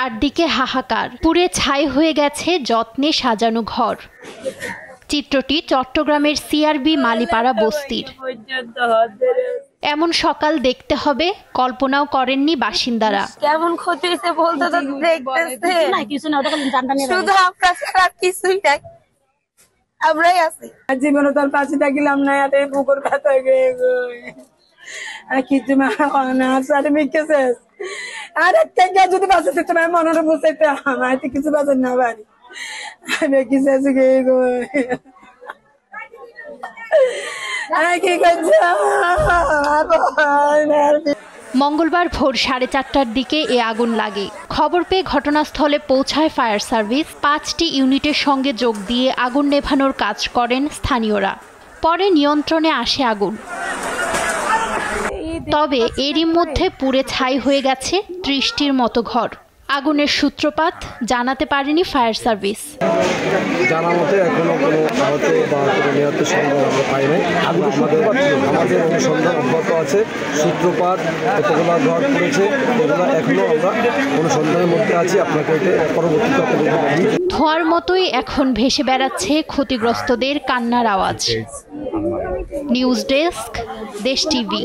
চারদিকে হাহাকার, পুড়ে ছাই হয়ে গেছে যত্নে সাজানো ঘর। চিত্রটি চট্টগ্রামের সিআরবি মালিপাড়া বস্তির। এমন সকাল দেখতে হবে কল্পনাও করেননি বাসিন্দারা। কেমন ক্ষতি হয়েছে বলতে তো দেখতেছে না, কিছু না, শুধু আমরা ছাড়া কিছুই নাই, আমরাই আছি। জীবনে তোর পাশে থাকিলাম না, এত বুকুর ব্যথা হয়ে কিছু না সাথে মিখেছে। আর একটা যদি বাঁচে তোমার মনের বুঝাইতে আমার কিছু বাঁচেন না বাড়ি বেঁকিছে মঙ্গলবার ভোর 4:30টার দিকে এ আগুন লাগে। খবর পেয়ে ঘটনাস্থলে পৌঁছায় ফায়ার সার্ভিস। 5টি ইউনিটের সঙ্গে যোগ দিয়ে আগুন নেভানোর কাজ করেন স্থানীয়রা। পরে নিয়ন্ত্রণে আসে আগুন। তবে এরই মধ্যে পুড়ে ছাই হয়ে গেছে 30টির মতো ঘর। আগুনের সূত্রপাত জানাতে পারেনি ফায়ার সার্ভিস। জানা মতে এখনো কোনো আহত বা কোনো নিহত সন্ধান আমরা পাই নাই। আমাদের অনুসন্ধান অব্যাহত আছে। সূত্রপাত কতগুলো ঘর পড়েছে এগুলো এখনো আমরা অনুসন্ধানের মধ্যে আছি। আপনাকে পরবর্তীতে ধোঁয়ার মতোই এখন ভেসে বেড়াচ্ছে ক্ষতিগ্রস্তদের কান্নার আওয়াজ। নিউজ ডেস্ক, দেশ টিভি।